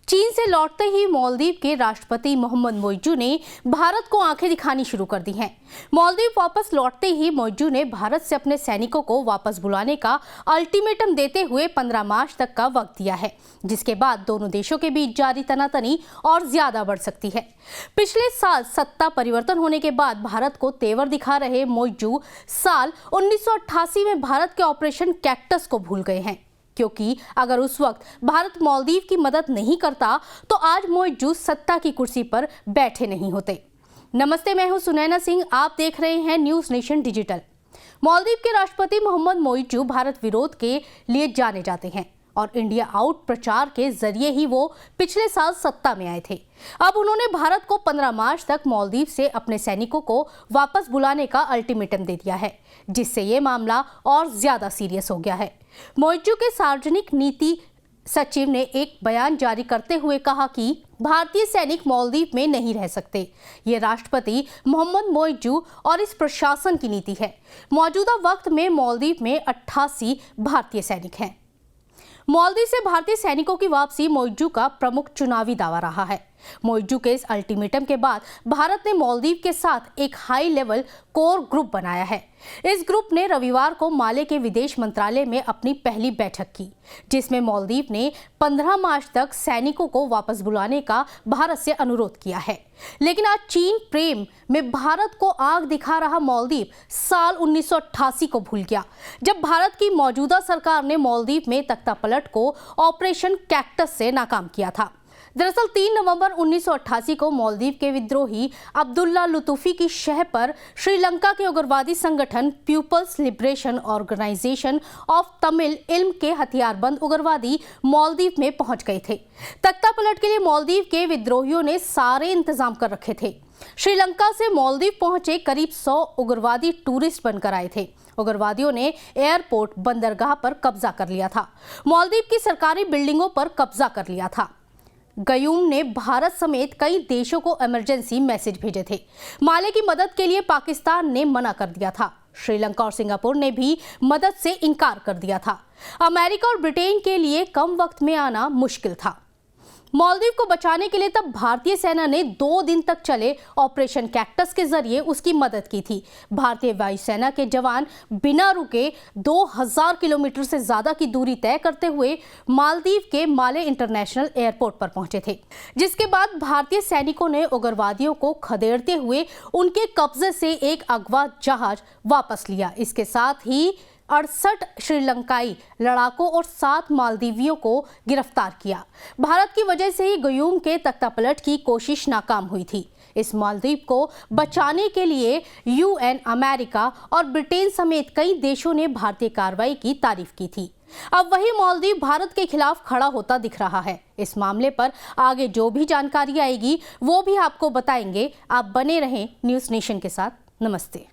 चीन से लौटते ही मालदीव के राष्ट्रपति मोहम्मद मोइज़ू ने भारत को आंखें दिखानी शुरू कर दी हैं। मालदीव वापस लौटते ही मोइज़ू ने भारत से अपने सैनिकों को वापस बुलाने का अल्टीमेटम देते हुए 15 मार्च तक का वक्त दिया है, जिसके बाद दोनों देशों के बीच जारी तनातनी और ज्यादा बढ़ सकती है। पिछले साल सत्ता परिवर्तन होने के बाद भारत को तेवर दिखा रहे मोइज़ू साल 1988 में भारत के ऑपरेशन कैक्टस को भूल गए हैं, क्योंकि अगर उस वक्त भारत मालदीव की मदद नहीं करता तो आज मोइज़ू सत्ता की कुर्सी पर बैठे नहीं होते। नमस्ते, मैं हूं सुनैना सिंह, आप देख रहे हैं न्यूज़ नेशन डिजिटल। मालदीव के राष्ट्रपति मोहम्मद मोइज़ू भारत विरोध के लिए जाने जाते हैं और इंडिया आउट प्रचार के जरिए ही वो पिछले साल सत्ता में आए थे। अब उन्होंने भारत को 15 मार्च तक मालदीव से अपने सैनिकों को वापस बुलाने का अल्टीमेटम दे दिया है, जिससे ये मामला और ज्यादा सीरियस हो गया है। मोइज़ू के सार्वजनिक नीति सचिव ने एक बयान जारी करते हुए कहा कि भारतीय सैनिक मालदीव में नहीं रह सकते। ये राष्ट्रपति मोहम्मद मोइज़ू और इस प्रशासन की नीति है। मौजूदा वक्त में मालदीव में 88 भारतीय सैनिक हैं। मालदीव से भारतीय सैनिकों की वापसी मोइज़ू का प्रमुख चुनावी दावा रहा है। मोइज़ू के इस अल्टीमेटम के बाद भारत ने मालदीव के साथ एक हाई लेवल कोर ग्रुप बनाया है। इस ग्रुप ने रविवार को माले के विदेश मंत्रालय में अपनी पहली बैठक की, जिसमें मालदीव ने 15 मार्च तक सैनिकों को वापस बुलाने का भारत से अनुरोध किया है। लेकिन आज चीन प्रेम में भारत को आग दिखा रहा मालदीव साल 1988 को भूल गया, जब भारत की मौजूदा सरकार ने मालदीव में तख्तापलट को ऑपरेशन कैक्टस से नाकाम किया था। दरअसल 3 नवंबर 1988 को मालदीव के विद्रोही अब्दुल्ला लुतुफी की शह पर श्रीलंका के उग्रवादी संगठन people's liberation organisation of Tamil Eelam के हथियारबंद उग्रवादी मालदीव में पहुंच गए थे। तख्तापलट के लिए मालदीव के विद्रोहियों ने सारे इंतजाम कर रखे थे। श्रीलंका से मालदीव पहुंचे करीब 100 उग्रवादी टूरिस्ट बनकर आए थे। उग्रवादियों ने एयरपोर्ट, बंदरगाह पर कब्जा कर लिया था। मालदीव की सरकारी बिल्डिंगों पर कब्जा कर लिया था। गयूम ने भारत समेत कई देशों को इमरजेंसी मैसेज भेजे थे। माले की मदद के लिए पाकिस्तान ने मना कर दिया था। श्रीलंका और सिंगापुर ने भी मदद से इनकार कर दिया था। अमेरिका और ब्रिटेन के लिए कम वक्त में आना मुश्किल था। मालदीव को बचाने के लिए तब भारतीय सेना ने 2 दिन तक चले ऑपरेशन कैक्टस के जरिए उसकी मदद की थी। भारतीय वायुसेना के जवान बिना रुके 2000 किलोमीटर से ज्यादा की दूरी तय करते हुए मालदीव के माले इंटरनेशनल एयरपोर्ट पर पहुंचे थे, जिसके बाद भारतीय सैनिकों ने उग्रवादियों को खदेड़ते हुए उनके कब्जे से एक अगवा जहाज वापस लिया। इसके साथ ही 68 श्रीलंकाई लड़ाकों और 7 मालदीवियों को गिरफ्तार किया। भारत की वजह से ही गयूम के तख्तापलट की कोशिश नाकाम हुई थी। इस मालदीव को बचाने के लिए यूएन, अमेरिका और ब्रिटेन समेत कई देशों ने भारतीय कार्रवाई की तारीफ की थी। अब वही मालदीव भारत के खिलाफ खड़ा होता दिख रहा है। इस मामले पर आगे जो भी जानकारी आएगी वो भी आपको बताएंगे। आप बने रहें न्यूज़ नेशन के साथ। नमस्ते।